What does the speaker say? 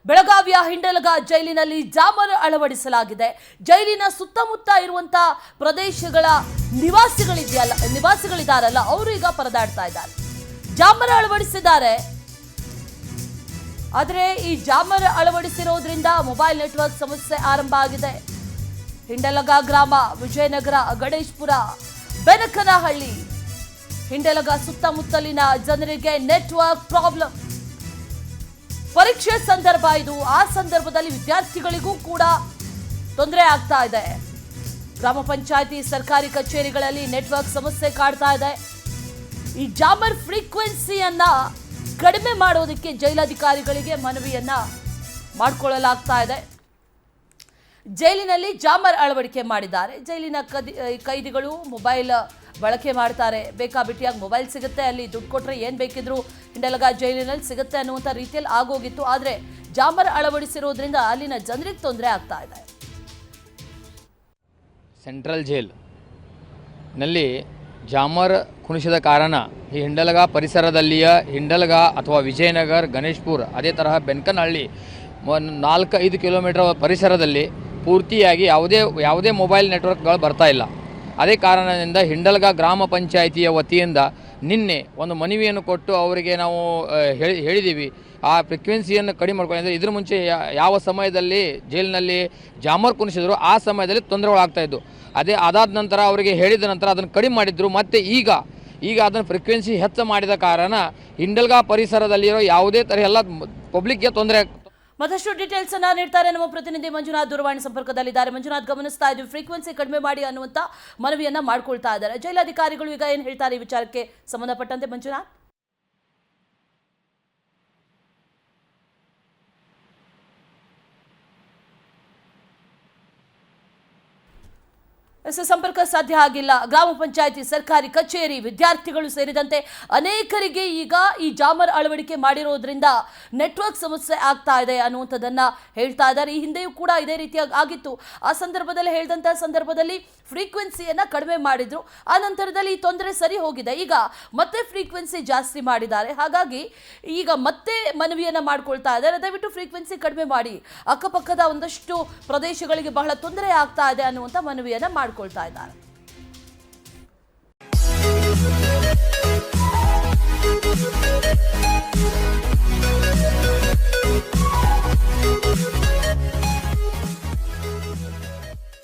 ಬೆಳಗಾವಿಯ ಹಿಂಡಲಗ ಜೈಲಿನಲ್ಲಿ ಜಾಮರ್ ಅಳವಡಿಸಲಾಗಿದೆ. ಜೈಲಿನ ಸುತ್ತಮುತ್ತ ಇರುವಂತಹ ಪ್ರದೇಶಗಳ ನಿವಾಸಿಗಳಿದ್ದಾರಲ್ಲ ಅವರು ಈಗ ಪರದಾಡ್ತಾ ಇದ್ದಾರೆ. ಜಾಮರ್ ಅಳವಡಿಸಿದ್ದಾರೆ. ಆದರೆ ಈ ಜಾಮರ್ ಅಳವಡಿಸಿರೋದ್ರಿಂದ ಮೊಬೈಲ್ ನೆಟ್ವರ್ಕ್ ಸಮಸ್ಯೆ ಆರಂಭ ಆಗಿದೆ. ಹಿಂಡಲಗ ಗ್ರಾಮ, ವಿಜಯನಗರ, ಗಣೇಶಪುರ, ಬೆನಕನಹಳ್ಳಿ, ಹಿಂಡಲಗ ಸುತ್ತಮುತ್ತಲಿನ ಜನರಿಗೆ ನೆಟ್ವರ್ಕ್ ಪ್ರಾಬ್ಲಮ್. ಪರೀಕ್ಷೆ ಸಂದರ್ಭ ಇದು. ಆ ಸಂದರ್ಭದಲ್ಲಿ ವಿದ್ಯಾರ್ಥಿಗಳಿಗೂ ಕೂಡ ತೊಂದರೆ ಆಗ್ತಾ ಇದೆ. ಗ್ರಾಮ ಪಂಚಾಯಿತಿ ಸರ್ಕಾರಿ ಕಚೇರಿಗಳಲ್ಲಿ ನೆಟ್ವರ್ಕ್ ಸಮಸ್ಯೆ ಕಾಡ್ತಾ ಇದೆ. ಈ ಜಾಮರ್ ಫ್ರೀಕ್ವೆನ್ಸಿಯನ್ನ ಕಡಿಮೆ ಮಾಡೋದಕ್ಕೆ ಜೈಲಾಧಿಕಾರಿಗಳಿಗೆ ಮನವಿಯನ್ನ ಮಾಡಿಕೊಳ್ಳಲಾಗ್ತಾ ಇದೆ. ಜೈಲಿನಲ್ಲಿ ಜಾಮರ್ ಅಳವಡಿಕೆ ಮಾಡಿದ್ದಾರೆ. ಜೈಲಿನ ಕೈದಿಗಳು ಮೊಬೈಲ್ ಬಳಕೆ ಮಾಡ್ತಾರೆ. ಬೇಕಾಬಿಟ್ಟಿಯಾಗಿ ಮೊಬೈಲ್ ಸಿಗುತ್ತೆ, ಅಲ್ಲಿ ದುಡ್ಡು ಕೊಟ್ಟರೆ ಏನು ಬೇಕಿದ್ರು ಹಿಂಡಲಗ ಜೈಲಿನಲ್ಲಿ ಸಿಗುತ್ತೆ ಅನ್ನುವಂಥ ರೀತಿಯಲ್ಲಿ ಆಗೋಗಿತ್ತು. ಆದರೆ ಜಾಮರ್ ಅಳವಡಿಸಿರೋದ್ರಿಂದ ಅಲ್ಲಿನ ಜನರಿಗೆ ತೊಂದರೆ ಆಗ್ತಾ ಇದೆ. ಸೆಂಟ್ರಲ್ ಜೈಲ್ನಲ್ಲಿ ಜಾಮರ್ ಕುಣಿಸಿದ ಕಾರಣ ಈ ಹಿಂಡಲಗ ಪರಿಸರದಲ್ಲಿಯ ಹಿಂಡಲಗ ಅಥವಾ ವಿಜಯನಗರ, ಗಣೇಶಪುರ, ಅದೇ ತರಹ ಬೆನಕನಹಳ್ಳಿ 4-5 ಕಿಲೋಮೀಟರ್ ಪರಿಸರದಲ್ಲಿ ಪೂರ್ತಿಯಾಗಿ ಯಾವುದೇ ಮೊಬೈಲ್ ನೆಟ್ವರ್ಕ್ಗಳು ಬರ್ತಾ ಇಲ್ಲ. ಅದೇ ಕಾರಣದಿಂದ ಹಿಂಡಲಗ ಗ್ರಾಮ ಪಂಚಾಯಿತಿಯ ವತಿಯಿಂದ ನಿನ್ನೆ ಒಂದು ಮನವಿಯನ್ನು ಕೊಟ್ಟು ಅವರಿಗೆ ನಾವು ಹೇಳಿದ್ದೀವಿ, ಆ ಫ್ರೀಕ್ವೆನ್ಸಿಯನ್ನು ಕಡಿಮೆ ಮಾಡ್ಕೊಂಡು. ಇದ್ರ ಮುಂಚೆ ಯಾವ ಸಮಯದಲ್ಲಿ ಜೈಲಿನಲ್ಲಿ ಜಾಮರ್ ಕುಣಿಸಿದ್ರು ಆ ಸಮಯದಲ್ಲಿ ತೊಂದರೆಗಳಾಗ್ತಾಯಿದ್ದು. ಅದಾದ ನಂತರ ಅವರಿಗೆ ಹೇಳಿದ ನಂತರ ಅದನ್ನು ಕಡಿಮೆ ಮಾಡಿದ್ರು. ಮತ್ತು ಈಗ ಅದನ್ನು ಫ್ರೀಕ್ವೆನ್ಸಿ ಹೆಚ್ಚು ಮಾಡಿದ ಕಾರಣ ಹಿಂಡಲಗ ಪರಿಸರದಲ್ಲಿರೋ ಯಾವುದೇ ಥರ ಎಲ್ಲ ಪಬ್ಲಿಕ್ಗೆ ತೊಂದರೆ. ಮತ್ತಷ್ಟು ಡೀಟೇಲ್ಸ್ ಅನ್ನ ನೀಡ್ತಾರೆ ನಮ್ಮ ಪ್ರತಿನಿಧಿ ಮಂಜುನಾಥ್. ದೂರವಾಣಿ ಸಂಪರ್ಕದಲ್ಲಿದ್ದಾರೆ. ಮಂಜುನಾಥ್, ಗಮನಿಸ್ತಾ ಇದ್ವಿ ಫ್ರೀಕ್ವೆನ್ಸಿ ಕಡಿಮೆ ಮಾಡಿ ಅನ್ನುವಂತ ಮನವಿಯನ್ನ ಮಾಡ್ಕೊಳ್ತಾ ಇದ್ದಾರೆ. ಜೈಲಾಧಿಕಾರಿಗಳು ಈಗ ಏನು ಹೇಳ್ತಾರೆ ಈ ವಿಚಾರಕ್ಕೆ ಸಂಬಂಧಪಟ್ಟಂತೆ ಮಂಜುನಾಥ್? ಸಂಪರ್ಕ ಸಾಧ್ಯ ಆಗಿಲ್ಲ. ಗ್ರಾಮ ಪಂಚಾಯಿತಿ, ಸರ್ಕಾರಿ ಕಚೇರಿ, ವಿದ್ಯಾರ್ಥಿಗಳು ಸೇರಿದಂತೆ ಅನೇಕರಿಗೆ ಈಗ ಈ ಜಾಮರ್ ಅಳವಡಿಕೆ ಮಾಡಿರೋದ್ರಿಂದ ನೆಟ್ವರ್ಕ್ ಸಮಸ್ಯೆ ಆಗ್ತಾ ಇದೆ ಅನ್ನುವಂಥದ್ದನ್ನ ಹೇಳ್ತಾ ಇದ್ದಾರೆ. ಈ ಹಿಂದೆಯೂ ಕೂಡ ಇದೇ ರೀತಿಯಾಗಿ ಆಗಿತ್ತು. ಆ ಸಂದರ್ಭದಲ್ಲಿ ಹೇಳಿದಂತಹ ಸಂದರ್ಭದಲ್ಲಿ ಫ್ರೀಕ್ವೆನ್ಸಿಯನ್ನ ಕಡಿಮೆ ಮಾಡಿದ್ರು. ಆ ನಂತರದಲ್ಲಿ ಈ ತೊಂದರೆ ಸರಿ ಹೋಗಿದೆ. ಈಗ ಮತ್ತೆ ಫ್ರೀಕ್ವೆನ್ಸಿ ಜಾಸ್ತಿ ಮಾಡಿದ್ದಾರೆ. ಹಾಗಾಗಿ ಈಗ ಮತ್ತೆ ಮನವಿಯನ್ನ ಮಾಡ್ಕೊಳ್ತಾ ಇದ್ದಾರೆ, ದಯವಿಟ್ಟು ಫ್ರೀಕ್ವೆನ್ಸಿ ಕಡಿಮೆ ಮಾಡಿ, ಅಕ್ಕಪಕ್ಕದ ಒಂದಷ್ಟು ಪ್ರದೇಶಗಳಿಗೆ ಬಹಳ ತೊಂದರೆ ಆಗ್ತಾ ಇದೆ ಅನ್ನುವಂಥ ಮನವಿಯನ್ನ ಮಾಡ್ಕೊಳ್ತಾ ಇದ್ದಾರೆ.